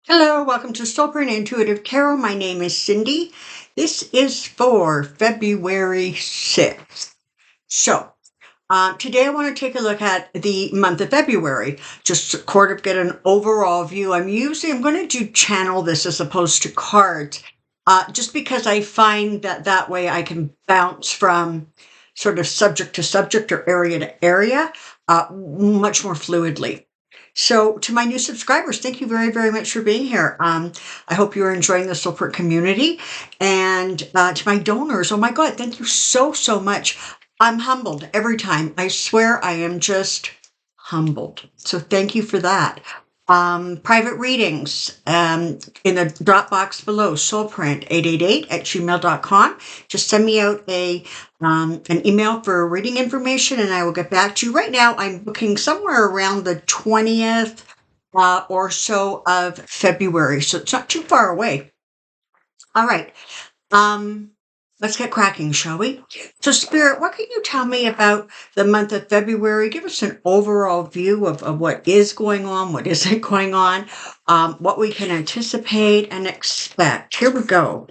Hello, welcome to Soulprint Intuitive Tarot. My name is Cindy. This is for February 6th. Today I want to take a look at the month of February, just to sort of get an overall view. I'm going to do channel this as opposed to cards, just because I find that way I can bounce from sort of subject to subject or area to area much more fluidly. So to my new subscribers, thank you very, very much for being here. I hope you're enjoying the Soulprint community. And to my donors, oh my God, thank you so, so much. I'm humbled every time. I swear I am just humbled. So thank you for that. Private readings in the drop box below, soulprint888@gmail.com. Just send me out an email for reading information and I will get back to you. Right now, I'm booking somewhere around the 20th or so of February, so it's not too far away. All right. Let's get cracking, shall we? So, Spirit, what can you tell me about the month of February? Give us an overall view of what is going on, what isn't going on, what we can anticipate and expect. Here we go.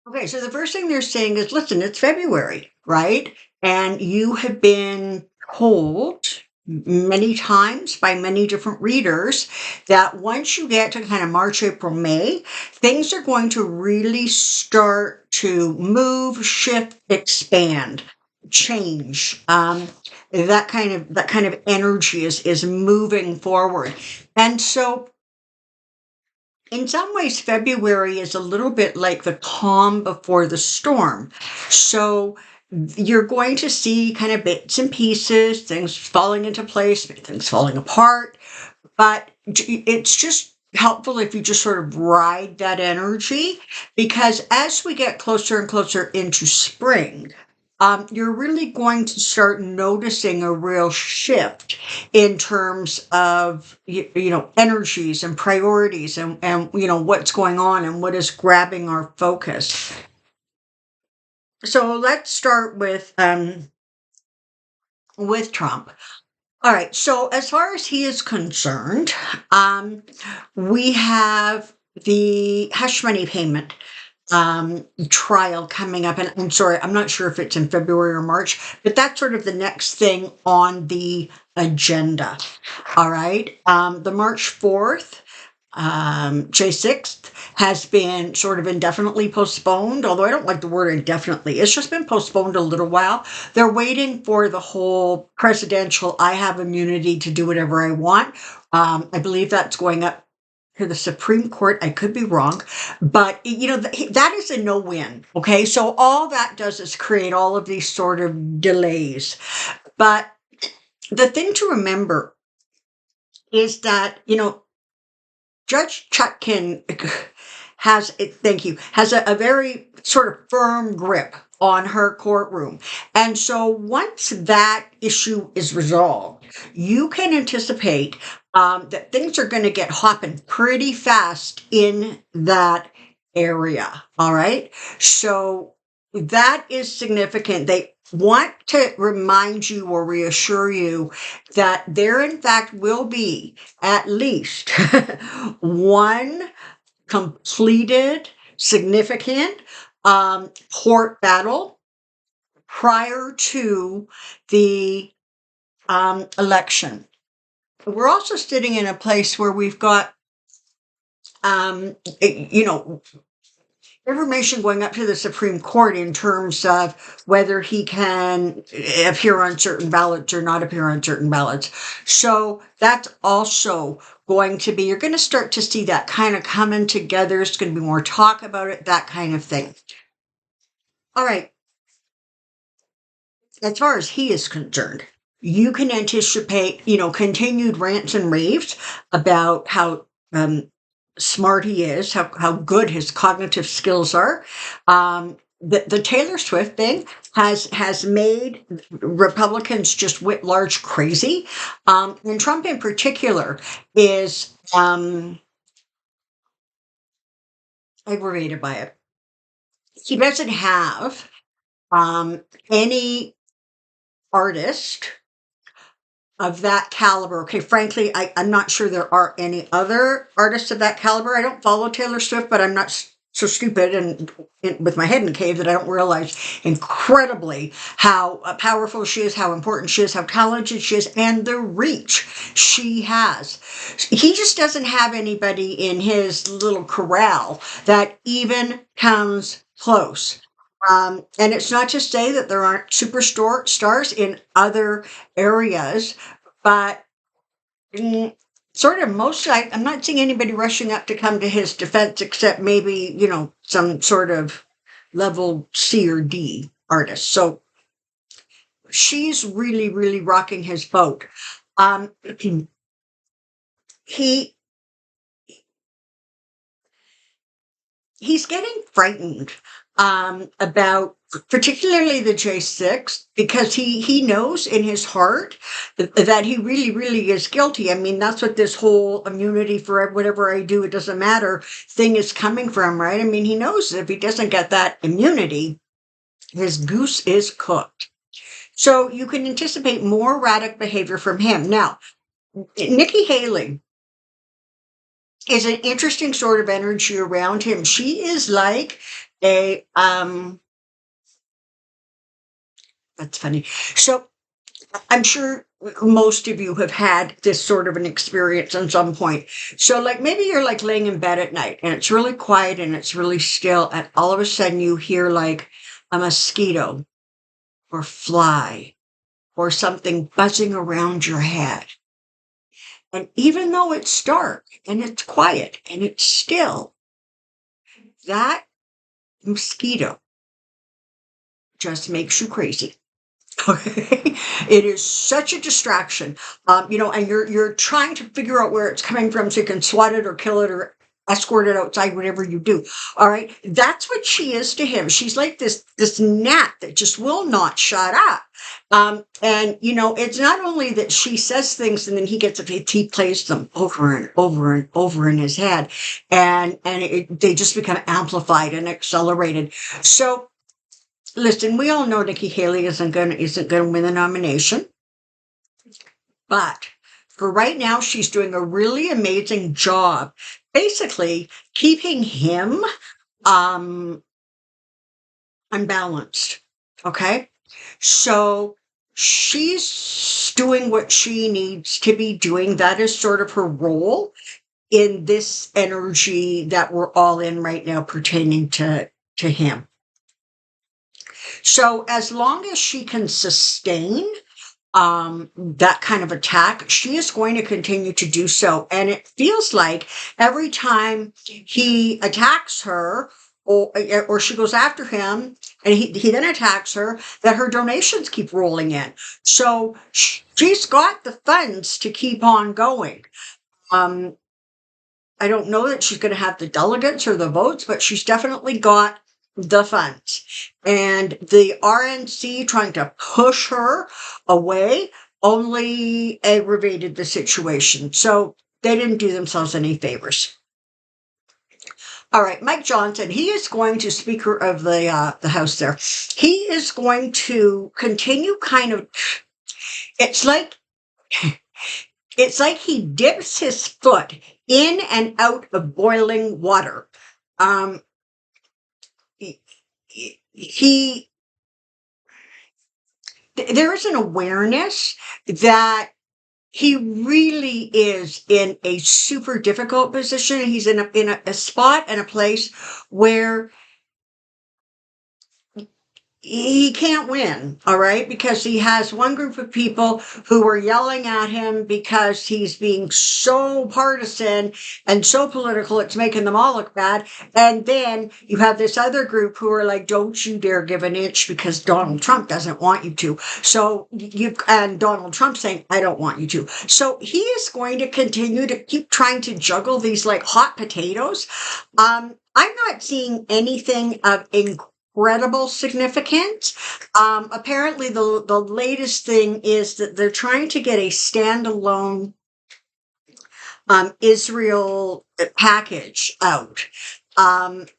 Okay, so the first thing they're saying is, listen, it's February, right? And you have been told many times by many different readers that once you get to kind of March, April, May, things are going to really start to move, shift, expand, change. That kind of energy is moving forward. And so in some ways, February is a little bit like the calm before the storm. So you're going to see kind of bits and pieces, things falling into place, things falling apart. But it's just helpful if you just sort of ride that energy, because as we get closer and closer into spring, you're really going to start noticing a real shift in terms of energies and priorities and what's going on and what is grabbing our focus. So let's start with Trump. All right. So as far as he is concerned, we have the hush money payment trial coming up. And I'm sorry, I'm not sure if it's in February or March, but that's sort of the next thing on the agenda. All right. The March 4th, J6th has been sort of indefinitely postponed, although I don't like the word indefinitely. It's just been postponed a little while. They're waiting for the whole presidential, I have immunity to do whatever I want. I believe that's going up to the Supreme Court. I could be wrong, but that is a no-win. Okay, so all that does is create all of these sort of delays. But the thing to remember is that Judge Chutkin has a very sort of firm grip on her courtroom. And so once that issue is resolved, you can anticipate that things are going to get hopping pretty fast in that area. All right. So that is significant. They want to remind you or reassure you that there, in fact, will be at least one completed significant court battle prior to the election. We're also sitting in a place where we've got, information going up to the Supreme Court in terms of whether he can appear on certain ballots or not appear on certain ballots. So that's also going to be, you're going to start to see that kind of coming together. There's going to be more talk about it, that kind of thing. All right. As far as he is concerned, you can anticipate, continued rants and raves about how smart he is, how good his cognitive skills are. The Taylor Swift thing has made Republicans just writ large crazy. And Trump in particular is aggravated by it. He doesn't have any artist of that caliber. Okay, frankly, I'm not sure there are any other artists of that caliber. I don't follow Taylor Swift, but I'm not so stupid and with my head in a cave that I don't realize incredibly how powerful she is, how important she is, how talented she is, and the reach she has. He just doesn't have anybody in his little corral that even comes close. And it's not to say that there aren't stars in other areas, but sort of most, I'm not seeing anybody rushing up to come to his defense except maybe, some sort of level C or D artist. So she's really, really rocking his boat. Um, he he's getting frightened about particularly the J6 because he knows in his heart that he really, really is guilty. I mean, that's what this whole immunity for whatever I do, it doesn't matter thing is coming from, right? I mean, he knows if he doesn't get that immunity, his goose is cooked. So you can anticipate more erratic behavior from him. Now, Nikki Haley is an interesting sort of energy around him. She is like a that's funny. So I'm sure most of you have had this sort of an experience at some point. So like maybe you're like laying in bed at night and it's really quiet and it's really still and all of a sudden you hear like a mosquito or fly or something buzzing around your head. And even though it's dark and it's quiet and it's still, that mosquito just makes you crazy. Okay. It is such a distraction. And you're trying to figure out where it's coming from so you can swat it or kill it or escort it outside, whatever you do. All right. That's what she is to him. She's like this gnat that just will not shut up. It's not only that she says things and then he plays them over and over and over in his head, and they just become amplified and accelerated. So listen, we all know Nikki Haley isn't going to win the nomination, but for right now, she's doing a really amazing job, basically keeping him unbalanced. Okay, so she's doing what she needs to be doing. That is sort of her role in this energy that we're all in right now, pertaining to him. So as long as she can sustain that kind of attack, she is going to continue to do so. And it feels like every time he attacks her or she goes after him and he then attacks her, that her donations keep rolling in. So she's got the funds to keep on going. I don't know that she's going to have the delegates or the votes, but she's definitely got the funds. And the RNC trying to push her away only aggravated the situation. So they didn't do themselves any favors. All right, Mike Johnson, he is going to Speaker of the House there. He is going to continue kind of, it's like he dips his foot in and out of boiling water. There is an awareness that he really is in a super difficult position. He's in a spot and a place where he can't win, all right, because he has one group of people who are yelling at him because he's being so partisan and so political, it's making them all look bad. And then you have this other group who are like, don't you dare give an inch because Donald Trump doesn't want you to. And Donald Trump saying, I don't want you to. So he is going to continue to keep trying to juggle these like hot potatoes. I'm not seeing anything of incredible significance. Apparently, the latest thing is that they're trying to get a standalone Israel package out. But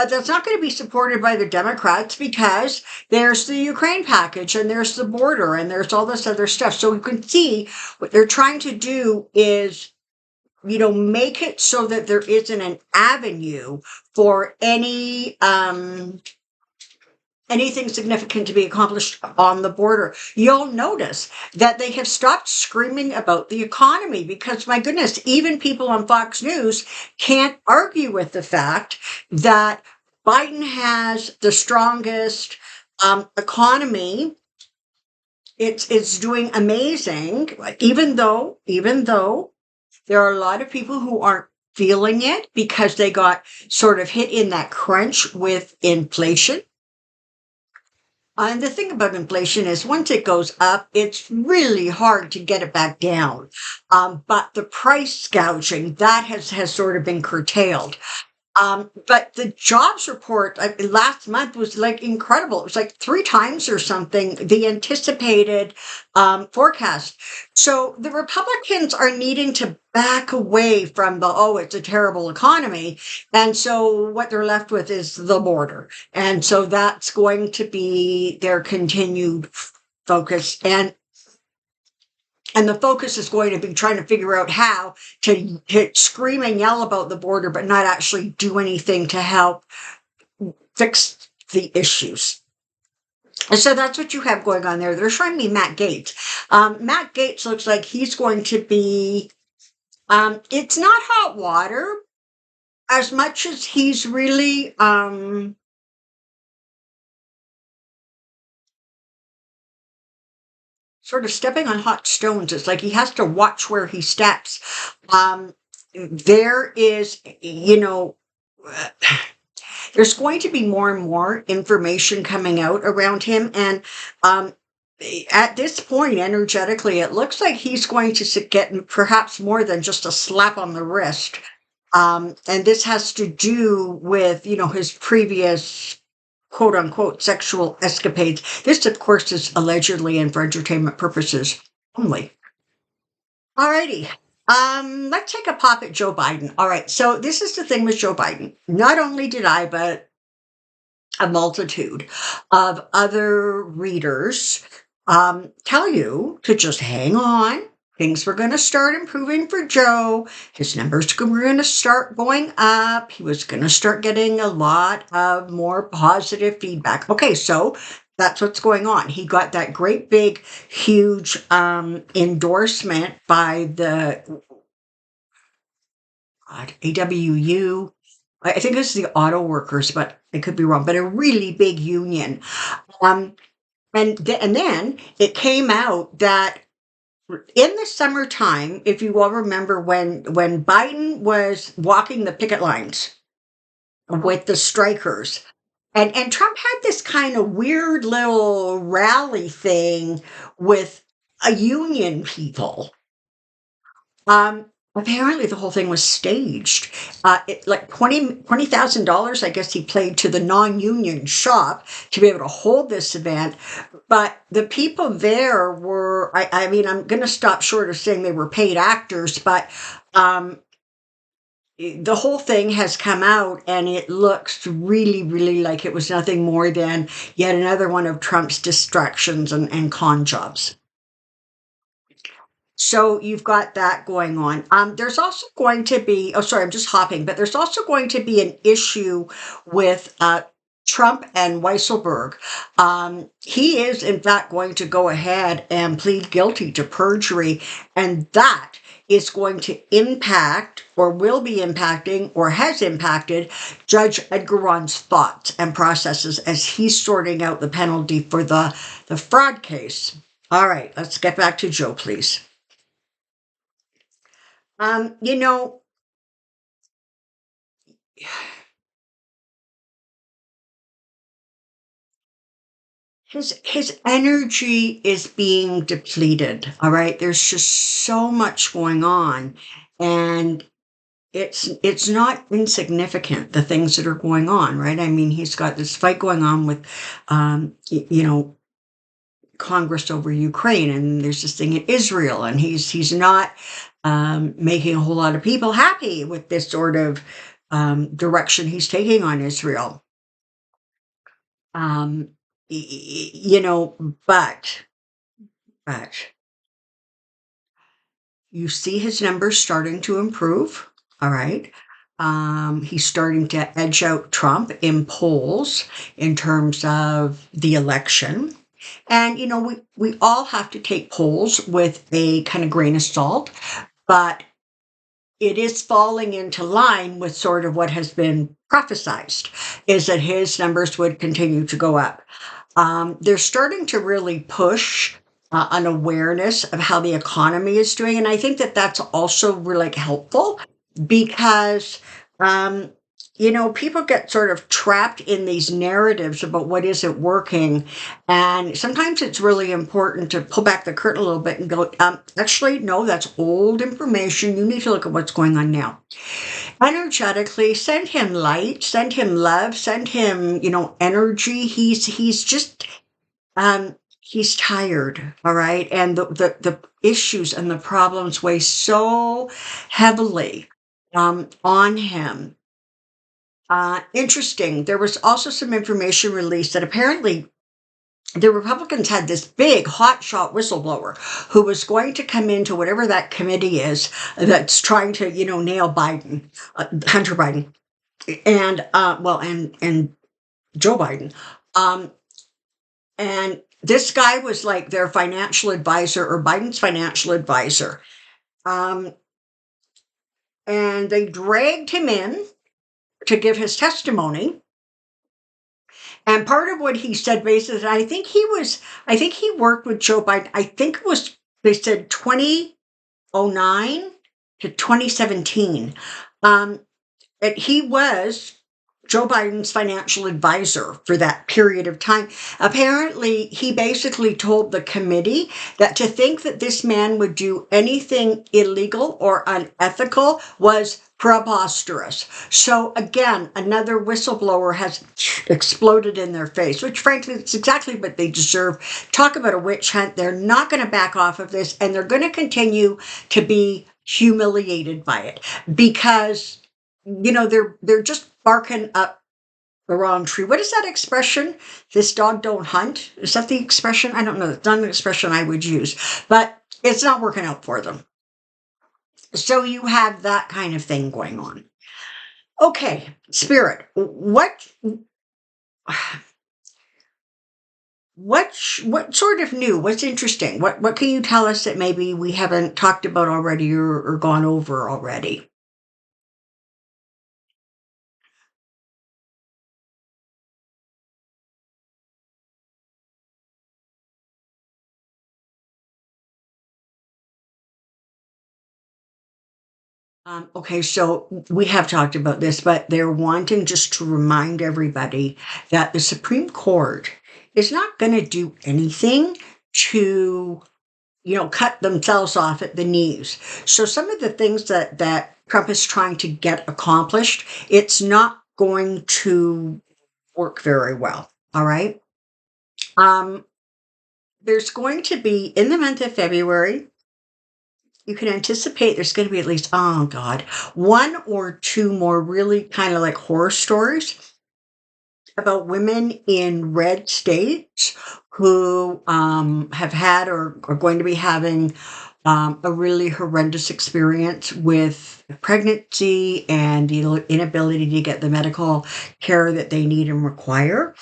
But that's not going to be supported by the Democrats because there's the Ukraine package and there's the border and there's all this other stuff. So you can see what they're trying to do is, make it so that there isn't an avenue for anything significant to be accomplished on the border. You'll notice that they have stopped screaming about the economy because, my goodness, even people on Fox News can't argue with the fact that Biden has the strongest economy. It's doing amazing, even though there are a lot of people who aren't feeling it because they got sort of hit in that crunch with inflation. And the thing about inflation is once it goes up, it's really hard to get it back down. But the price gouging, that has sort of been curtailed. But the jobs report last month was like incredible. It was like 3 times or something the anticipated forecast. So the Republicans are needing to back away from it's a terrible economy. And so what they're left with is the border. And so that's going to be their continued focus. And the focus is going to be trying to figure out how to scream and yell about the border, but not actually do anything to help fix the issues. And so that's what you have going on there. They're showing me Matt Gaetz. Matt Gaetz looks like he's going to be, it's not hot water as much as he's really, sort of stepping on hot stones. It's like he has to watch where he steps. There is, there's going to be more and more information coming out around him. And at this point, energetically, it looks like he's going to get perhaps more than just a slap on the wrist. And this has to do with, his previous quote unquote sexual escapades. This, of course, is allegedly and for entertainment purposes only. Alrighty. Let's take a pop at Joe Biden. All right. So this is the thing with Joe Biden. Not only did I, but a multitude of other readers tell you to just hang on. Things were going to start improving for Joe. His numbers were going to start going up. He was going to start getting a lot of more positive feedback. Okay, so that's what's going on. He got that great big, huge endorsement by the AWU. I think it's the auto workers, but I could be wrong, but a really big union. And then it came out that in the summertime, if you all remember when Biden was walking the picket lines with the strikers, and Trump had this kind of weird little rally thing with a union people. Apparently the whole thing was staged. Like $20,000, I guess he paid to the non-union shop to be able to hold this event. But the people there were, I mean, I'm going to stop short of saying they were paid actors, but the whole thing has come out and it looks really, really like it was nothing more than yet another one of Trump's distractions and con jobs. So you've got that going on. There's also going to be, I'm just hopping, but there's also going to be an issue with Trump and Weisselberg. He is, in fact, going to go ahead and plead guilty to perjury, and that is going to impact or will be impacting or has impacted Judge Edgar Ron's thoughts and processes as he's sorting out the penalty for the fraud case. All right, let's get back to Joe, please. His energy is being depleted. All right. There's just so much going on. And it's not insignificant, the things that are going on, right? I mean, he's got this fight going on with Congress over Ukraine, and there's this thing in Israel, and he's not making a whole lot of people happy with this sort of direction he's taking on Israel. Um, you know, but you see his numbers starting to improve. All right. He's starting to edge out Trump in polls in terms of the election. And, we all have to take polls with a kind of grain of salt, but it is falling into line with sort of what has been prophesized, is that his numbers would continue to go up. They're starting to really push an awareness of how the economy is doing. And I think that that's also really helpful because, um, people get sort of trapped in these narratives about what isn't working. And sometimes it's really important to pull back the curtain a little bit and go, actually, no, that's old information. You need to look at what's going on now. Energetically, send him light, send him love, send him, energy. He's just he's tired, all right? And the issues and the problems weigh so heavily on him. Interesting. There was also some information released that apparently the Republicans had this big hotshot whistleblower who was going to come into whatever that committee is that's trying to, nail Biden, Hunter Biden, and and Joe Biden. And this guy was like their financial advisor or Biden's financial advisor. And they dragged him in to give his testimony. And part of what he said basically, I think he worked with Joe Biden. I think it was, they said 2009 to 2017. And he was Joe Biden's financial advisor for that period of time. Apparently, he basically told the committee that to think that this man would do anything illegal or unethical was preposterous. So again, another whistleblower has exploded in their face, which frankly, it's exactly what they deserve. Talk about a witch hunt. They're not going to back off of this, and they're going to continue to be humiliated by it because they're just barking up the wrong tree. What is that expression? This dog don't hunt? Is that the expression? I don't know. It's not an expression I would use, but it's not working out for them. So you have that kind of thing going on. Okay, Spirit, what sort of new? What's interesting? What can you tell us that maybe we haven't talked about already or gone over already? Okay, so we have talked about this, but they're wanting just to remind everybody that the Supreme Court is not going to do anything to, cut themselves off at the knees. So some of the things that Trump is trying to get accomplished, it's not going to work very well. All right. Um, there's going to be in the month of February, you can anticipate there's going to be at least, oh God, one or two more really kind of like horror stories about women in red states who have had or are going to be having a really horrendous experience with pregnancy and the inability to get the medical care that they need and require.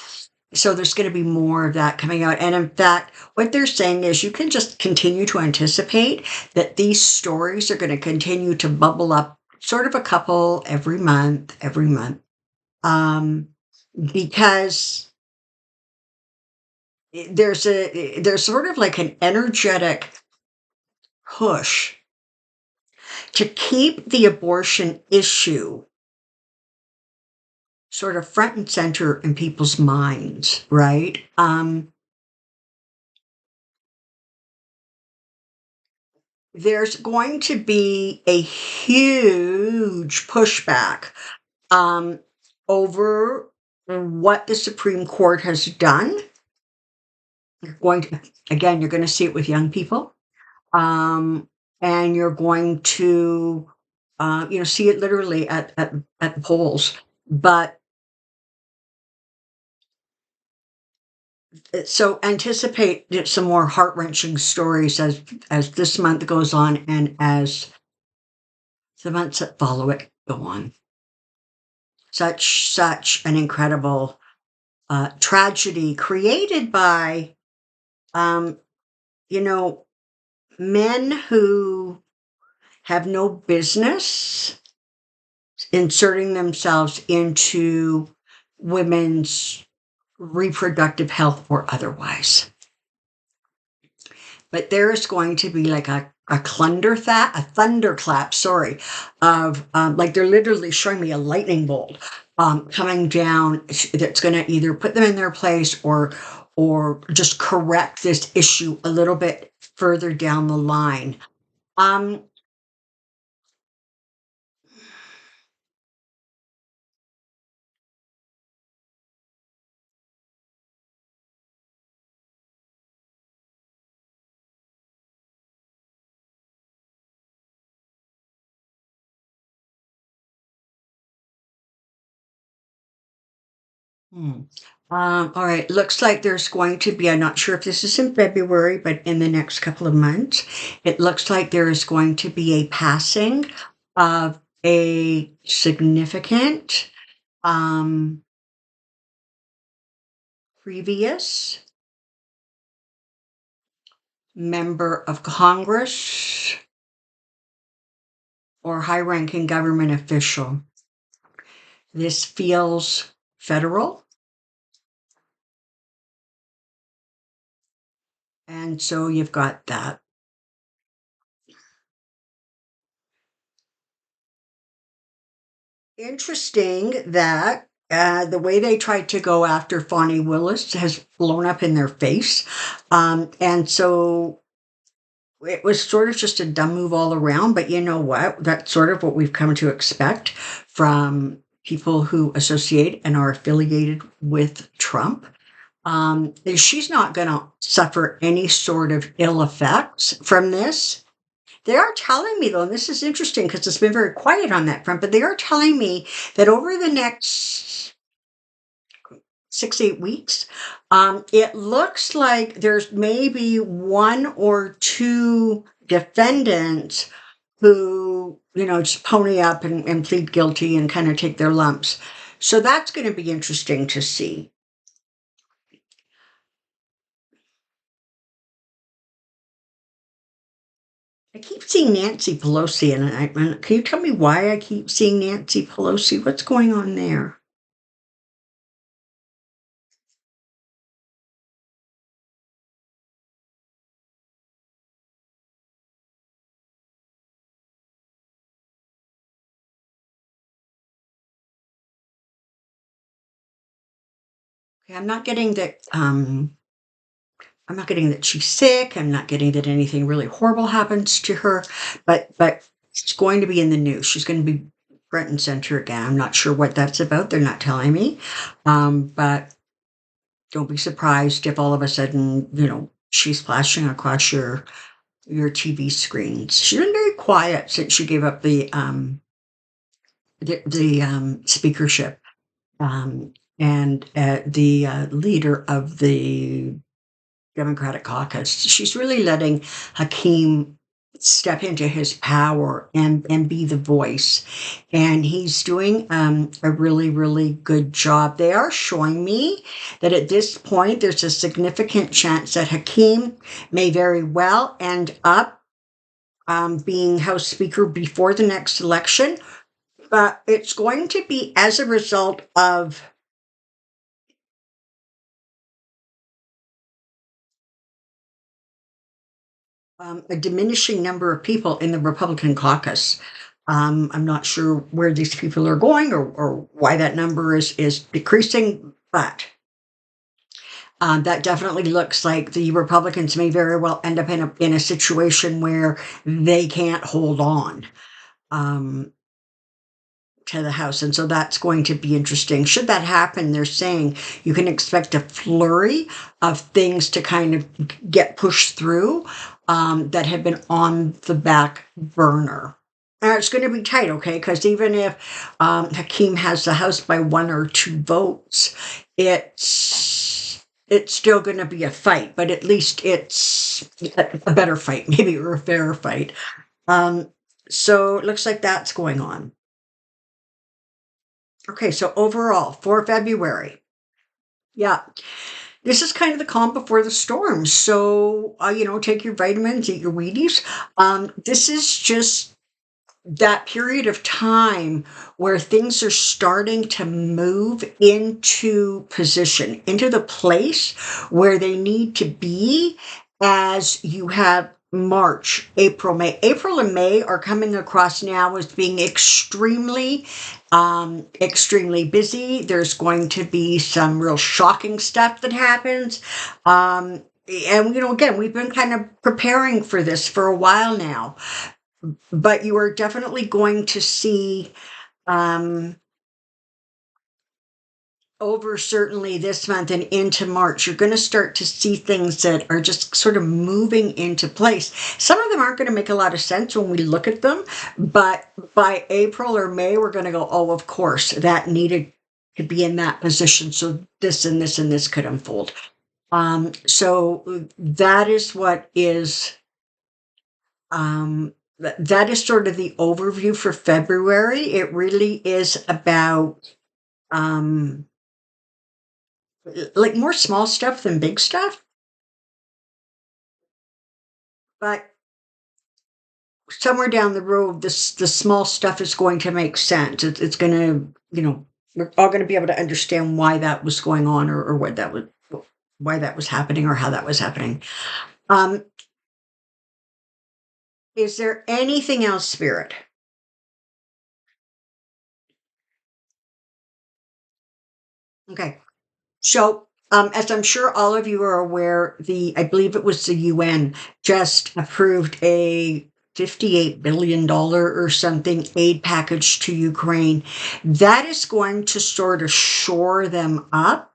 So there's going to be more of that coming out. And in fact, what they're saying is you can just continue to anticipate that these stories are going to continue to bubble up sort of a couple every month. Because there's sort of like an energetic push to keep the abortion issue sort of front and center in people's minds, right? There's going to be a huge pushback um, over what the Supreme Court has done. You're going to see it with young people. And you're going to see it literally at the polls. But so anticipate some more heart-wrenching stories as this month goes on and as the months that follow it go on. Such an incredible tragedy created by, um, you know, men who have no business inserting themselves into women's reproductive health or otherwise. But there is going to be like a thunderclap, sorry, of like they're literally showing me a lightning bolt coming down that's going to either put them in their place or just correct this issue a little bit further down the line. Um, Hmm. All right. Looks like there's going to be, I'm not sure if this is in February, but in the next couple of months, it looks like there is going to be a passing of a significant um, previous member of Congress or high ranking government official. This feels federal. And so you've got that. Interesting that the way they tried to go after Fonnie Willis has blown up in their face. And so it was sort of just a dumb move all around. But you know what? That's sort of what we've come to expect from people who associate and are affiliated with Trump. She's not going to suffer any sort of ill effects from this. They are telling me, though, and this is interesting because it's been very quiet on that front, but they are telling me that over the next 6, 8 weeks, it looks like there's maybe one or two defendants who, just pony up and plead guilty and kind of take their lumps. So that's going to be interesting to see. I keep seeing Nancy Pelosi, and can you tell me why I keep seeing Nancy Pelosi? What's going on there? Okay, I'm not getting that she's sick. I'm not getting that anything really horrible happens to her, but it's going to be in the news. She's going to be front and center again. I'm not sure what that's about. They're not telling me, but don't be surprised if all of a sudden, she's flashing across your TV screens. She's been very quiet since she gave up the speakership, and the leader of the Democratic caucus. She's really letting Hakeem step into his power and be the voice. And he's doing a really, really good job. They are showing me that at this point, there's a significant chance that Hakeem may very well end up being House Speaker before the next election. But it's going to be as a result of a diminishing number of people in the Republican caucus. I'm not sure where these people are going or why that number is decreasing, but that definitely looks like the Republicans may very well end up in a situation where they can't hold on to the House. And so that's going to be interesting. Should that happen, they're saying you can expect a flurry of things to kind of get pushed through that have been on the back burner. It's going to be tight, okay? Because even if Hakeem has the House by 1 or 2 votes, it's still going to be a fight, but at least it's a better fight, maybe, or a fairer fight. Um, so it looks like that's going on. Okay, so overall for February, yeah, this is kind of the calm before the storm. So, take your vitamins, eat your Wheaties. This is just that period of time where things are starting to move into position, into the place where they need to be as you have March, April, May. April and May are coming across now as being extremely busy. There's going to be some real shocking stuff that happens. And, again, we've been kind of preparing for this for a while now, but you are definitely going to see over certainly this month and into March, you're going to start to see things that are just sort of moving into place. Some of them aren't going to make a lot of sense when we look at them, but by April or May, we're going to go, oh, of course, that needed to be in that position. So this and this and this could unfold. So that is what is that is sort of the overview for February. It really is about like more small stuff than big stuff, but somewhere down the road, the small stuff is going to make sense. It's going to, we're all going to be able to understand why that was going on, or what that was, why that was happening, or how that was happening. Um, is there anything else, Spirit? Okay. So, as I'm sure all of you are aware, I believe it was the UN just approved a $58 billion or something aid package to Ukraine. That is going to sort of shore them up.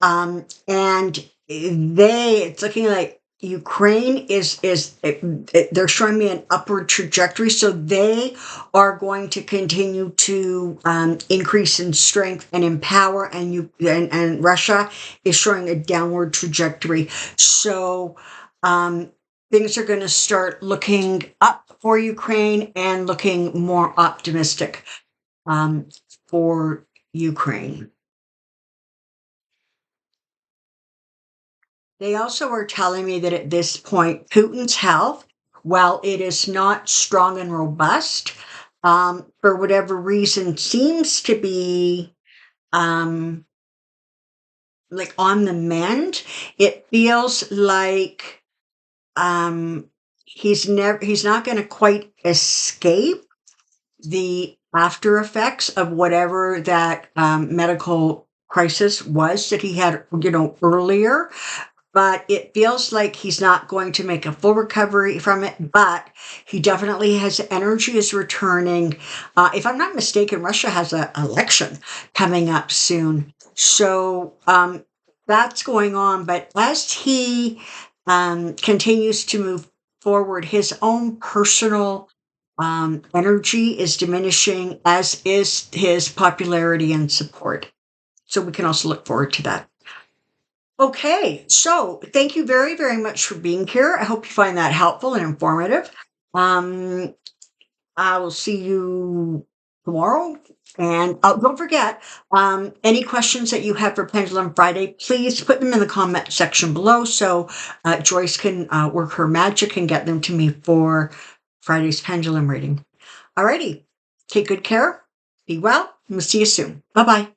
And it's looking like Ukraine they're showing me an upward trajectory. So they are going to continue to increase in strength and in power, and Russia is showing a downward trajectory. So things are going to start looking up for Ukraine and looking more optimistic for Ukraine. They also are telling me that at this point, Putin's health, while it is not strong and robust, for whatever reason, seems to be like on the mend. It feels like he's not going to quite escape the after effects of whatever that medical crisis was that he had, earlier. But it feels like he's not going to make a full recovery from it, but he definitely has energy is returning. If I'm not mistaken, Russia has an election coming up soon. So that's going on. But as he continues to move forward, his own personal energy is diminishing, as is his popularity and support. So we can also look forward to that. Okay, so thank you very, very much for being here. I hope you find that helpful and informative. Um, I will see you tomorrow. And don't forget, any questions that you have for Pendulum Friday, please put them in the comment section below so Joyce can work her magic and get them to me for Friday's pendulum reading. Alrighty, take good care, be well, and we'll see you soon. Bye bye.